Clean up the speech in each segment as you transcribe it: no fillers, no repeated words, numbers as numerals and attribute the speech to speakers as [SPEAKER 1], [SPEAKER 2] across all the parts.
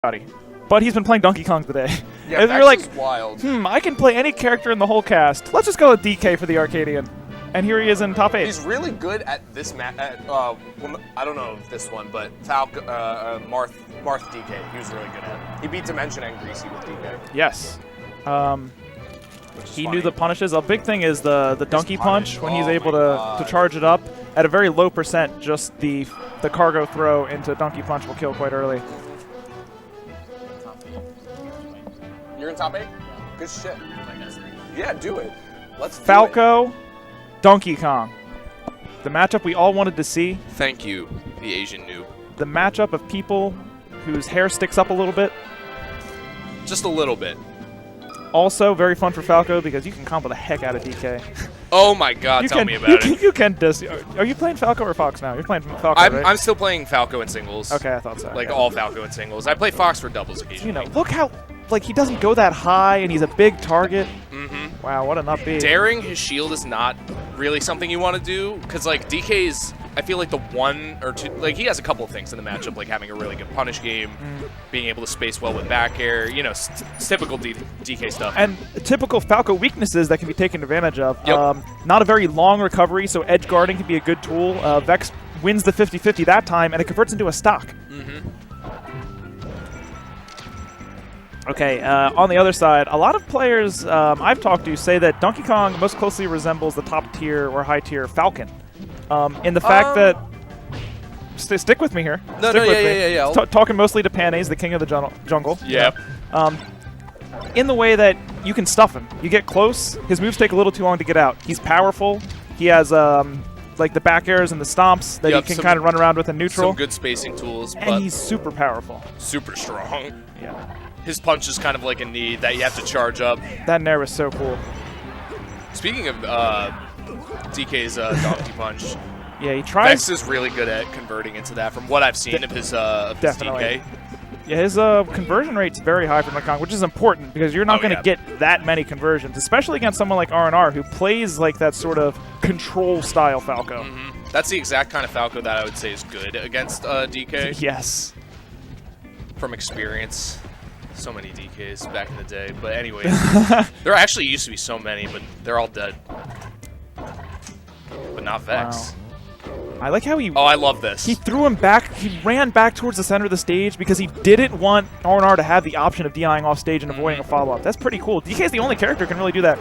[SPEAKER 1] But he's been playing Donkey Kong today.
[SPEAKER 2] Yeah,
[SPEAKER 1] and you're like,
[SPEAKER 2] wild.
[SPEAKER 1] I can play any character in the whole cast. Let's just go with DK for the Arcadian. And here he is in top 8.
[SPEAKER 2] He's really good at this map. Well, I don't know if this one, but Falco, Marth DK, he was really good at it. He beat Dimension and Greasy with DK.
[SPEAKER 1] Yes. He knew the punishes. A big thing is the donkey punch when he's able to charge it up at a very low percent. Just the cargo throw into donkey punch will kill quite early.
[SPEAKER 2] You're in top 8? Good shit. Yeah, do it. Let's do
[SPEAKER 1] Falco, Donkey Kong. The matchup we all wanted to see.
[SPEAKER 3] Thank you, the Asian noob.
[SPEAKER 1] The matchup of people whose hair sticks up a little bit.
[SPEAKER 3] Just a little bit.
[SPEAKER 1] Also, very fun for Falco because you can combo the heck out of DK.
[SPEAKER 3] Oh my god, tell me about it.
[SPEAKER 1] You can dis. Are you playing Falco or Fox now? You're playing Falco, right?
[SPEAKER 3] I'm still playing Falco in singles.
[SPEAKER 1] Okay, I thought so.
[SPEAKER 3] Like all Falco in singles. I play Fox for doubles occasionally.
[SPEAKER 1] You know, look how, like, he doesn't go that high and he's a big target.
[SPEAKER 3] Mm-hmm.
[SPEAKER 1] Wow, what an up B.
[SPEAKER 3] Daring his shield is not really something you want to do because, like, DK's, I feel like the one or two, like, he has a couple of things in the matchup, like having a really good punish game, being able to space well with back air, you know, typical DK stuff.
[SPEAKER 1] And typical Falco weaknesses that can be taken advantage of.
[SPEAKER 3] Yep.
[SPEAKER 1] Not a very long recovery, so edge guarding can be a good tool. Vex wins the 50-50 that time, and it converts into a stock.
[SPEAKER 3] Mm-hmm.
[SPEAKER 1] Okay, on the other side, a lot of players I've talked to say that Donkey Kong most closely resembles the top tier or high tier Falcon. In the fact that... Stick with me here.
[SPEAKER 3] No,
[SPEAKER 1] Stick with me.
[SPEAKER 3] yeah.
[SPEAKER 1] Talking mostly to Panayiotis, the king of the jungle.
[SPEAKER 3] Yeah.
[SPEAKER 1] In the way that you can stuff him. You get close, his moves take a little too long to get out. He's powerful. He has like the back airs and the stomps that he can kind of run around with in neutral.
[SPEAKER 3] Some good spacing tools, but
[SPEAKER 1] and he's super powerful.
[SPEAKER 3] super strong.
[SPEAKER 1] Yeah.
[SPEAKER 3] His punch is kind of like a knee that you have to charge up.
[SPEAKER 1] That Nair was so cool.
[SPEAKER 3] Speaking of DK's donkey punch,
[SPEAKER 1] yeah, he tries.
[SPEAKER 3] Vex is really good at converting into that from what I've seen of his DK.
[SPEAKER 1] Yeah, his conversion rate's very high for Donkey Kong, which is important because you're not going to get that many conversions, especially against someone like R&R who plays like that sort of control style Falco.
[SPEAKER 3] Mm-hmm. That's the exact kind of Falco that I would say is good against DK.
[SPEAKER 1] Yes.
[SPEAKER 3] From experience. So many DKs back in the day. But anyways, there actually used to be so many, but they're all dead. But not Vex.
[SPEAKER 1] Wow. I like how he...
[SPEAKER 3] Oh, I love this.
[SPEAKER 1] He threw him back. He ran back towards the center of the stage because he didn't want R&R to have the option of DIing off stage and avoiding a follow-up. That's pretty cool. DK's the only character who can really do that.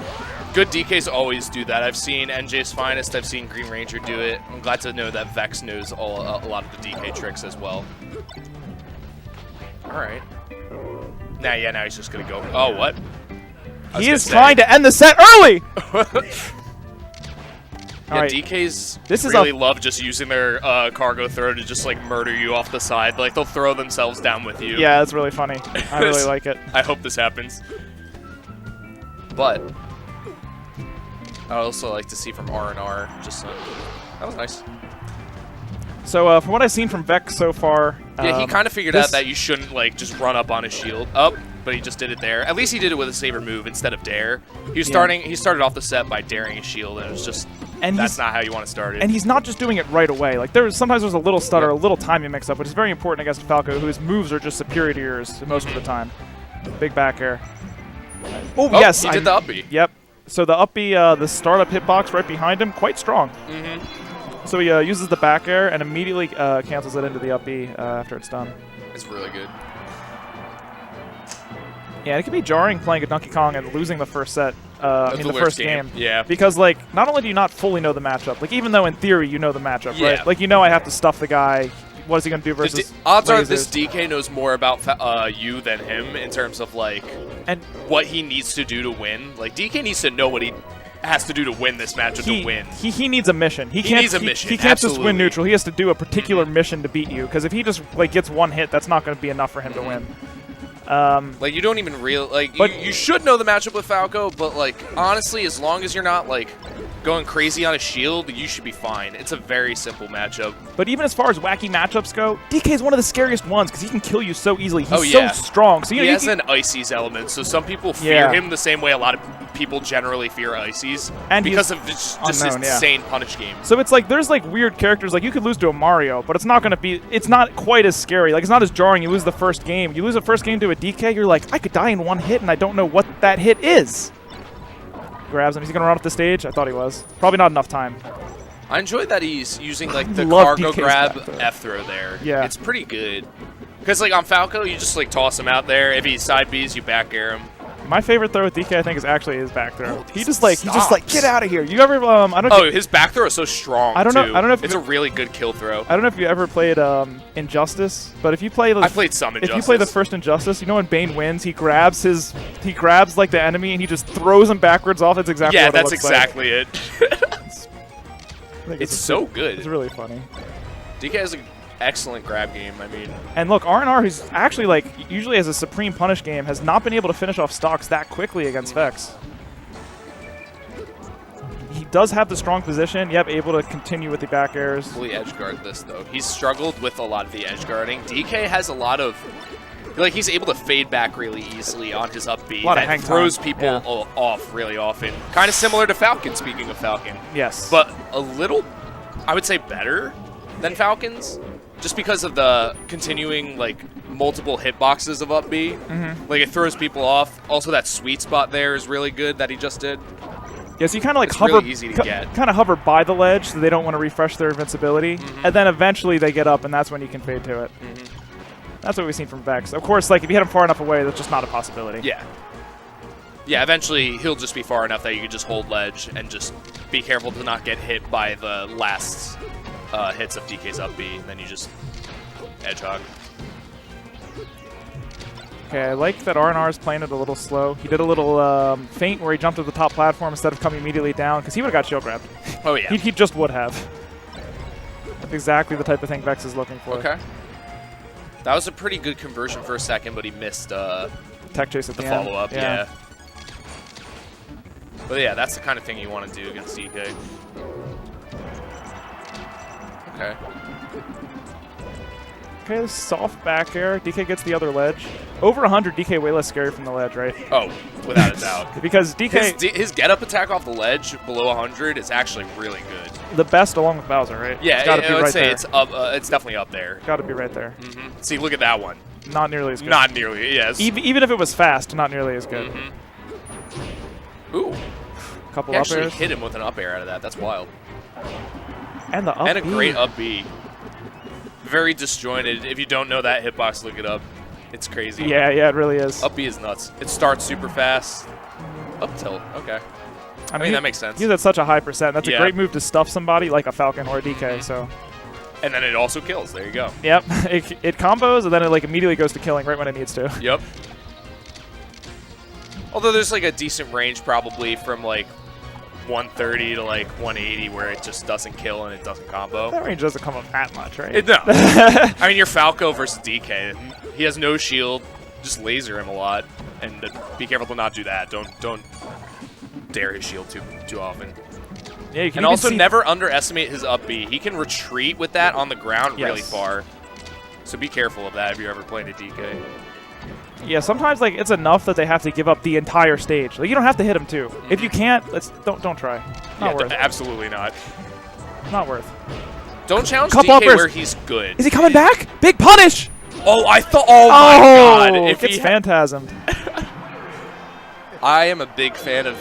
[SPEAKER 3] Good DKs always do that. I've seen NJ's Finest. I've seen Green Ranger do it. I'm glad to know that Vex knows a lot of the DK tricks as well. All right. Now he's just going to go. Oh, what?
[SPEAKER 1] He is trying to end the set early!
[SPEAKER 3] Yeah, right. DKs really love just using their cargo throw to just like murder you off the side. Like they'll throw themselves down with you.
[SPEAKER 1] Yeah, that's really funny. I really like it.
[SPEAKER 3] I hope this happens. But I'd also like to see from R&R just that was nice.
[SPEAKER 1] So from what I've seen from Vex so far,
[SPEAKER 3] yeah, he kind of figured out that you shouldn't like just run up on his shield. But he just did it there. At least he did it with a saber move instead of dare. He was He started off the set by daring his shield, and it was just that's not how you want to start it.
[SPEAKER 1] And he's not just doing it right away. Like sometimes there's a little stutter, a little timing mix up, which is very important against Falco, whose moves are just superior to yours most of the time. Big back air. Oh yes,
[SPEAKER 3] he did the up B.
[SPEAKER 1] Yep. So the up B, the startup hitbox right behind him, quite strong. So he uses the back air and immediately cancels it into the up B after it's done.
[SPEAKER 3] It's really good.
[SPEAKER 1] Yeah, it can be jarring playing a Donkey Kong and losing the first set in the first game.
[SPEAKER 3] Yeah.
[SPEAKER 1] Because, like, not only do you not fully know the matchup, like, even though in theory you know the matchup, right? Like, you know I have to stuff the guy. What is he going to do versus
[SPEAKER 3] odds are this DK knows more about you than him in terms of, like, what he needs to do to win. Like, DK needs to know what he has to do to win this matchup to win.
[SPEAKER 1] He needs a mission. He needs a mission. He can't just win neutral. He has to do a particular mission to beat you. Because if he just, like, gets one hit, that's not going to be enough for him to win.
[SPEAKER 3] Like, you don't even you should know the matchup with Falco, but, like, honestly, as long as you're not, like, going crazy on a shield, you should be fine. It's a very simple matchup.
[SPEAKER 1] But even as far as wacky matchups go, DK is one of the scariest ones because he can kill you so easily. He's
[SPEAKER 3] yeah.
[SPEAKER 1] so strong. So
[SPEAKER 3] he has an Ices element, so some people fear him the same way a lot of people generally fear Ices, and because of just his insane punish game.
[SPEAKER 1] So it's like there's like weird characters. Like you could lose to a Mario, but it's not going to be. It's not quite as scary. Like it's not as jarring. You lose the first game. You lose the first game to a DK. You're like, I could die in one hit, and I don't know what that hit is. Grabs him. Is he going to run up the stage? I thought he was. Probably not enough time.
[SPEAKER 3] I enjoyed that he's using like the cargo grab F throw there.
[SPEAKER 1] Yeah.
[SPEAKER 3] It's pretty good. Because like on Falco, you just like toss him out there. If he side Bs, you back air him.
[SPEAKER 1] My favorite throw with DK, I think, is actually his back throw. He just like get out of here. You ever I don't know.
[SPEAKER 3] Oh, his back throw is so strong.
[SPEAKER 1] I don't know if
[SPEAKER 3] it's a really good kill throw.
[SPEAKER 1] I don't know if you ever played Injustice, but if you play
[SPEAKER 3] I played some Injustice.
[SPEAKER 1] If you play the first Injustice, you know when Bane wins, he grabs like the enemy and he just throws him backwards off. That's exactly what it looks
[SPEAKER 3] exactly
[SPEAKER 1] like.
[SPEAKER 3] It's so good.
[SPEAKER 1] It's really funny.
[SPEAKER 3] DK has an excellent grab game, I mean.
[SPEAKER 1] And look, R&R, who's actually like usually has a supreme punish game, has not been able to finish off stocks that quickly against Vex. He does have the strong position, able to continue with the back airs.
[SPEAKER 3] Fully edge guard this though. He's struggled with a lot of the edge guarding. DK has a lot of, like he's able to fade back really easily on his up B. That throws people off really often. Kind of similar to Falcon, speaking of Falcon.
[SPEAKER 1] Yes.
[SPEAKER 3] But a little, I would say better than Falcon's. Just because of the continuing, like, multiple hitboxes of up B. Like, it throws people off. Also, that sweet spot there is really good that he just did.
[SPEAKER 1] Yeah, so you kind of like
[SPEAKER 3] hover, really easy to get.
[SPEAKER 1] Kind of hover by the ledge so they don't want to refresh their invincibility. And then eventually they get up, and that's when you can fade to it. That's what we've seen from Vex. Of course, like, if you hit him far enough away, that's just not a possibility.
[SPEAKER 3] Yeah. Yeah, eventually he'll just be far enough that you can just hold ledge and just be careful to not get hit by the last hits of DK's up B, and then you just edge hog.
[SPEAKER 1] Okay, I like that R&R is playing it a little slow. He did a little feint where he jumped to the top platform instead of coming immediately down, because he would have got shield grabbed.
[SPEAKER 3] Oh, yeah.
[SPEAKER 1] He just would have. That's exactly the type of thing Vex is looking for.
[SPEAKER 3] Okay. That was a pretty good conversion for a second, but he missed
[SPEAKER 1] tech chase at
[SPEAKER 3] the follow-up. Yeah. But yeah, that's the kind of thing you want to do against DK. Okay.
[SPEAKER 1] Okay, soft back air. DK gets the other ledge. Over 100, DK way less scary from the ledge, right?
[SPEAKER 3] Oh, without a doubt.
[SPEAKER 1] Because DK...
[SPEAKER 3] His get-up attack off the ledge below 100 is actually really good.
[SPEAKER 1] The best along with Bowser, right?
[SPEAKER 3] Yeah,
[SPEAKER 1] I would say
[SPEAKER 3] it's up. It's definitely up there.
[SPEAKER 1] Got to be right there.
[SPEAKER 3] See, look at that one.
[SPEAKER 1] Not nearly as good.
[SPEAKER 3] Not nearly, yes.
[SPEAKER 1] Even if it was fast, not nearly as good.
[SPEAKER 3] Ooh.
[SPEAKER 1] Couple
[SPEAKER 3] he
[SPEAKER 1] up
[SPEAKER 3] actually
[SPEAKER 1] airs.
[SPEAKER 3] hit him with an up air out of that. That's wild.
[SPEAKER 1] And the up
[SPEAKER 3] And a great up B. Very disjointed. If you don't know that hitbox, look it up. It's crazy.
[SPEAKER 1] Yeah, it really is.
[SPEAKER 3] Up B is nuts. It starts super fast. Up tilt. Okay. I mean, that makes sense.
[SPEAKER 1] He's at such a high percent. That's a great move to stuff somebody like a Falcon or a DK. So.
[SPEAKER 3] And then it also kills. There you go.
[SPEAKER 1] Yep. It combos and then it like immediately goes to killing right when it needs to.
[SPEAKER 3] Yep. Although there's like a decent range probably from like 130 to like 180 where it just doesn't kill and it doesn't combo.
[SPEAKER 1] That range doesn't come up that much, right?
[SPEAKER 3] No. I mean, you're Falco versus DK. He has no shield. Just laser him a lot. And be careful to not do that. Don't dare his shield too often.
[SPEAKER 1] Yeah, you can
[SPEAKER 3] and also never underestimate his up B. He can retreat with that on the ground really far. So be careful of that if you're ever playing a DK.
[SPEAKER 1] Yeah, sometimes like it's enough that they have to give up the entire stage. Like you don't have to hit him too. If you can't, don't try. Not worth.
[SPEAKER 3] Absolutely not.
[SPEAKER 1] Not worth.
[SPEAKER 3] Don't challenge DK where he's good.
[SPEAKER 1] Is he coming back? Big punish!
[SPEAKER 3] Oh, I thought. Oh my God!
[SPEAKER 1] If it's phantasmed.
[SPEAKER 3] I am a big fan of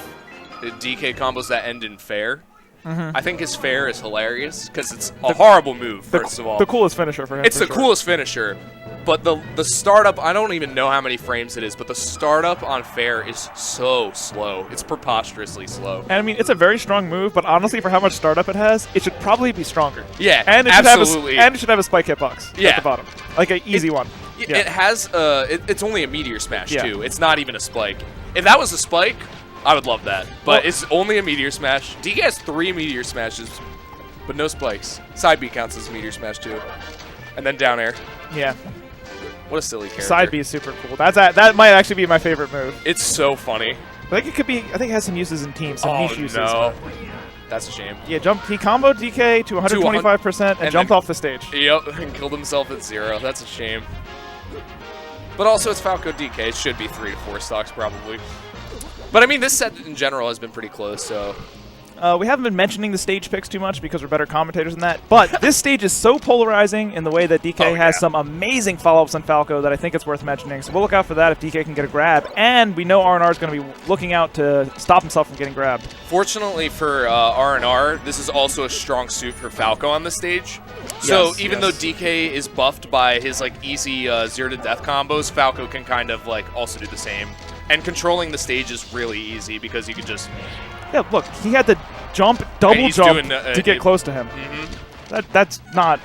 [SPEAKER 3] DK combos that end in fair. I think his fair is hilarious because it's a horrible move. First of all,
[SPEAKER 1] the coolest finisher for him.
[SPEAKER 3] It's the coolest finisher. But the startup, I don't even know how many frames it is, but the startup on fair is so slow. It's preposterously slow.
[SPEAKER 1] And I mean, it's a very strong move, but honestly, for how much startup it has, it should probably be stronger.
[SPEAKER 3] Yeah,
[SPEAKER 1] and it
[SPEAKER 3] absolutely.
[SPEAKER 1] Should have it should have a spike hitbox at the bottom. Like an easy one.
[SPEAKER 3] Yeah. It has, it's only a meteor smash, too. It's not even a spike. If that was a spike, I would love that. But it's only a meteor smash. DK has 3 meteor smashes, but no spikes. Side B counts as a meteor smash, too. And then down air.
[SPEAKER 1] Yeah.
[SPEAKER 3] What a silly character.
[SPEAKER 1] Side B is super cool. That might actually be my favorite move.
[SPEAKER 3] It's so funny.
[SPEAKER 1] I think it could be. I think it has some uses in teams, some niche uses.
[SPEAKER 3] No. That's a shame.
[SPEAKER 1] Yeah, he comboed DK to 125% and jumped off the stage.
[SPEAKER 3] Yep, and killed himself at 0. That's a shame. But also, it's Falco DK. It should be 3 to 4 stocks, probably. But, I mean, this set in general has been pretty close, so...
[SPEAKER 1] We haven't been mentioning the stage picks too much because we're better commentators than that. But this stage is so polarizing in the way that DK has some amazing follow-ups on Falco that I think it's worth mentioning. So we'll look out for that if DK can get a grab. And we know R&R is going to be looking out to stop himself from getting grabbed.
[SPEAKER 3] Fortunately for R&R, this is also a strong suit for Falco on the stage. So even though DK is buffed by his like easy 0 to death combos, Falco can kind of like also do the same. And controlling the stage is really easy because you can just...
[SPEAKER 1] Yeah, look, he had to double jump to get close to him. That's not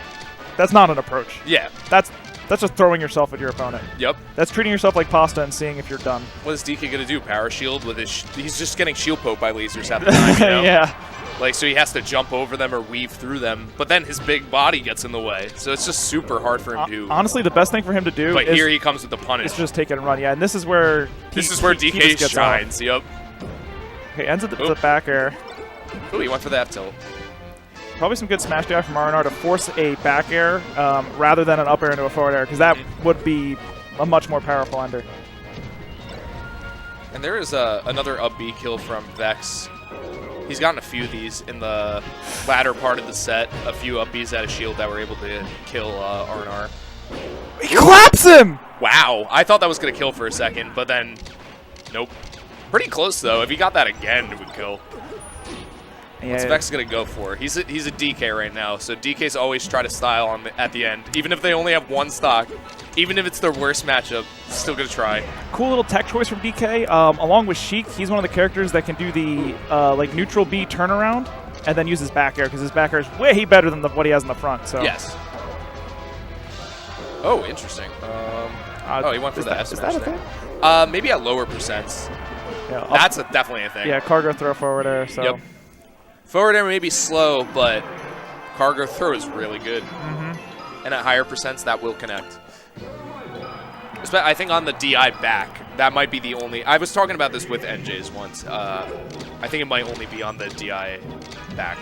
[SPEAKER 1] an approach.
[SPEAKER 3] Yeah.
[SPEAKER 1] That's just throwing yourself at your opponent.
[SPEAKER 3] Yep.
[SPEAKER 1] That's treating yourself like pasta and seeing if you're done.
[SPEAKER 3] What is DK going to do? Power shield with his... he's just getting shield poked by lasers at the time, you know?
[SPEAKER 1] Yeah.
[SPEAKER 3] Like, so he has to jump over them or weave through them, but then his big body gets in the way. So it's just super hard for him to...
[SPEAKER 1] Honestly, the best thing for him to do
[SPEAKER 3] but here he comes with the punish.
[SPEAKER 1] Is just take it and run. Yeah, and this is where...
[SPEAKER 3] DK shines, yep.
[SPEAKER 1] Okay, ends at the back air.
[SPEAKER 3] Oh, he went for the F-tilt.
[SPEAKER 1] Probably some good smash DI from R&R to force a back air rather than an up air into a forward air, because that would be a much more powerful ender.
[SPEAKER 3] And there is another up B kill from Vex. He's gotten a few of these in the latter part of the set. A few up Bs out of shield that were able to kill R&R.
[SPEAKER 1] He claps him!
[SPEAKER 3] Wow, I thought that was going to kill for a second, but then nope. Pretty close, though. If he got that again, it would kill.
[SPEAKER 1] Yeah.
[SPEAKER 3] What's Vex going to go for? He's a DK right now, so DKs always try to style at the end. Even if they only have one stock, even if it's their worst matchup, still going to try.
[SPEAKER 1] Cool little tech choice from DK. Along with Sheik, he's one of the characters that can do the like neutral B turnaround and then use his back air, because his back air is way better than what he has in the front. So
[SPEAKER 3] yes. Oh, interesting. Oh, he went for the F smash there. Maybe at lower percents.
[SPEAKER 1] Yeah,
[SPEAKER 3] that's definitely a thing.
[SPEAKER 1] Yeah, cargo throw forward air. So.
[SPEAKER 3] Yep. Forward air may be slow, but cargo throw is really good. And at higher percents, that will connect. I think on the DI back, that might be the only... I was talking about this with NJs once. I think it might only be on the DI back.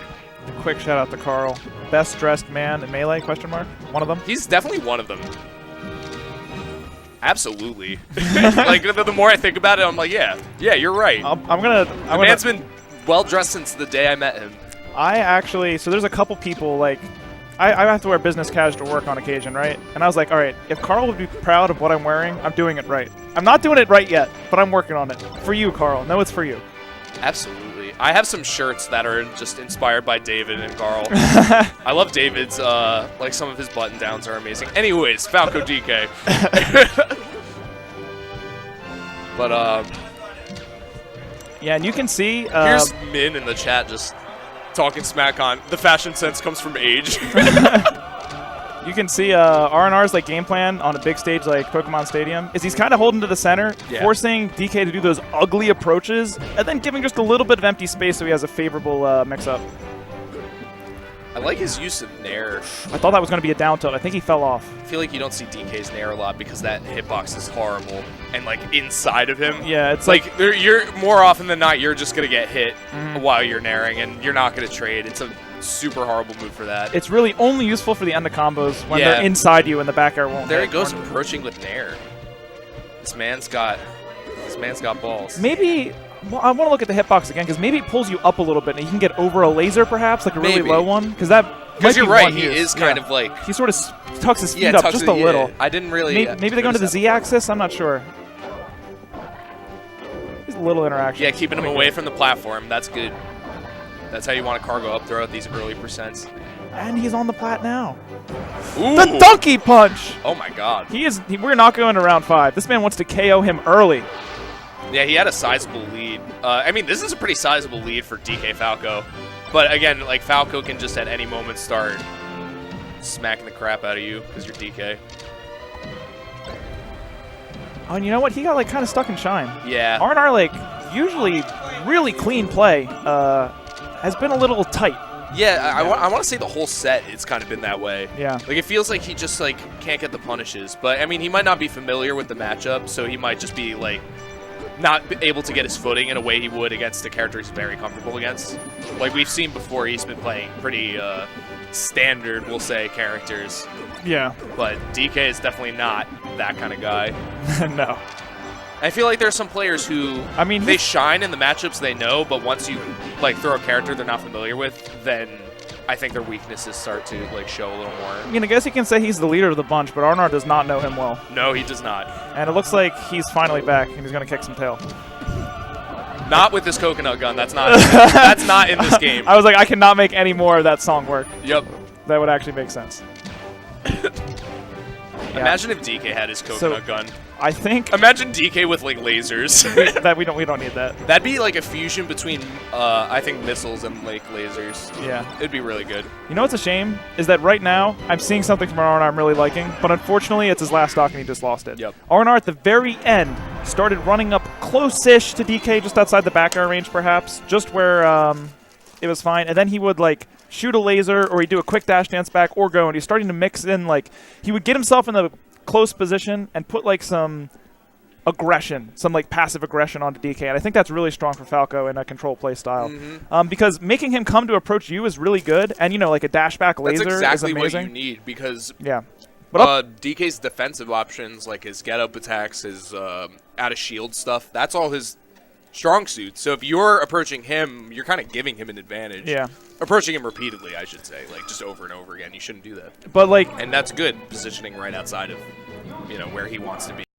[SPEAKER 1] Quick shout out to Carl. Best dressed man in Melee, question mark? One of them?
[SPEAKER 3] He's definitely one of them. Absolutely. Like, the more I think about it, I'm like, yeah, you're right. The man's been well-dressed since the day I met him.
[SPEAKER 1] So there's a couple people, like, I have to wear business casual to work on occasion, right? And I was like, all right, if Carl would be proud of what I'm wearing, I'm doing it right. I'm not doing it right yet, but I'm working on it. For you, Carl. No, it's for you.
[SPEAKER 3] Absolutely. I have some shirts that are just inspired by David and Carl. I love David's, like some of his button downs are amazing. Anyways, Falco DK. But,
[SPEAKER 1] yeah, and you can see...
[SPEAKER 3] here's Min in the chat just talking smack on the fashion sense comes from age.
[SPEAKER 1] You can see R&R's like game plan on a big stage like Pokemon Stadium is he's kind of holding to the center, forcing DK to do those ugly approaches, and then giving just a little bit of empty space so he has a favorable mix-up.
[SPEAKER 3] I like his use of Nair.
[SPEAKER 1] I thought that was going to be a down tilt. I think he fell off.
[SPEAKER 3] I feel like you don't see DK's Nair a lot because that hitbox is horrible. And, like, inside of him.
[SPEAKER 1] Yeah, it's
[SPEAKER 3] like you're more often than not, you're just going to get hit while you're Nairing, and you're not going to trade. It's a super horrible move for that.
[SPEAKER 1] It's really only useful for the end of combos when they're inside you and the back air won't
[SPEAKER 3] There
[SPEAKER 1] hit.
[SPEAKER 3] he goes, approaching with Nair. This man's got balls.
[SPEAKER 1] Maybe... Well, I want to look at the hitbox again, because maybe it pulls you up a little bit, and you can get over a laser, perhaps, like a really low one. Because
[SPEAKER 3] you're right, he is kind of like...
[SPEAKER 1] He sort of tucks his feet up just a little.
[SPEAKER 3] I didn't really...
[SPEAKER 1] Maybe they go into the Z-axis? I'm not sure. There's a little interaction.
[SPEAKER 3] Yeah, keeping him away from the platform. That's good. That's how you want to cargo up throw at these early percents.
[SPEAKER 1] And he's on the plat now.
[SPEAKER 3] Ooh.
[SPEAKER 1] The donkey punch!
[SPEAKER 3] Oh, my God.
[SPEAKER 1] We're not going to round 5. This man wants to KO him early.
[SPEAKER 3] Yeah, he had a sizable lead. I mean, this is a pretty sizable lead for DK Falco. But again, like, Falco can just at any moment start smacking the crap out of you because you're DK.
[SPEAKER 1] Oh, and you know what? He got, like, kind of stuck in shine.
[SPEAKER 3] Yeah.
[SPEAKER 1] R&R, like, usually really clean play has been a little tight.
[SPEAKER 3] Yeah, I want to say the whole set it's kind of been that way.
[SPEAKER 1] Yeah.
[SPEAKER 3] Like, it feels like he just, like, can't get the punishes. But, I mean, he might not be familiar with the matchup, so he might just be, like, not able to get his footing in a way he would against a character he's very comfortable against. Like we've seen before, he's been playing pretty standard, we'll say, characters.
[SPEAKER 1] Yeah.
[SPEAKER 3] But DK is definitely not that kind of guy.
[SPEAKER 1] No.
[SPEAKER 3] I feel like there's some players who,
[SPEAKER 1] I mean,
[SPEAKER 3] they shine in the matchups they know, but once you like throw a character they're not familiar with, then I think their weaknesses start to like show a little more.
[SPEAKER 1] I mean, I guess you can say he's the leader of the bunch, but Arnar does not know him well.
[SPEAKER 3] No, he does not.
[SPEAKER 1] And it looks like he's finally back, and he's going to kick some tail.
[SPEAKER 3] Not with this coconut gun. That's not. That's not in this game.
[SPEAKER 1] I was like, I cannot make any more of that song work.
[SPEAKER 3] Yep.
[SPEAKER 1] That would actually make sense.
[SPEAKER 3] Imagine if DK had his coconut gun.
[SPEAKER 1] I think
[SPEAKER 3] Imagine DK with like lasers.
[SPEAKER 1] that we don't need that.
[SPEAKER 3] That'd be like a fusion between I think missiles and like lasers.
[SPEAKER 1] Yeah.
[SPEAKER 3] It'd be really good.
[SPEAKER 1] You know what's a shame is that right now I'm seeing something from Arnar I'm really liking, but unfortunately it's his last stock and he just lost it.
[SPEAKER 3] Yep.
[SPEAKER 1] Arnar at the very end started running up close-ish to DK, just outside the back air range perhaps, just where it was fine, and then he would like shoot a laser or he'd do a quick dash dance back or go, and he's starting to mix in like he would get himself in the close position and put like some aggression, some like passive aggression onto DK, and I think that's really strong for Falco in a control play style. Because making him come to approach you is really good, and you know, like a dash back laser
[SPEAKER 3] That's exactly
[SPEAKER 1] is amazing.
[SPEAKER 3] what you need because
[SPEAKER 1] Yeah. But
[SPEAKER 3] DK's defensive options, like his get-up attacks, his out-of-shield stuff, that's all his strong suits. So if you're approaching him, you're kind of giving him an advantage.
[SPEAKER 1] Yeah.
[SPEAKER 3] Approaching him repeatedly, I should say, like just over and over again. You shouldn't do that.
[SPEAKER 1] But like,
[SPEAKER 3] And that's good positioning right outside of, you know, where he wants to be.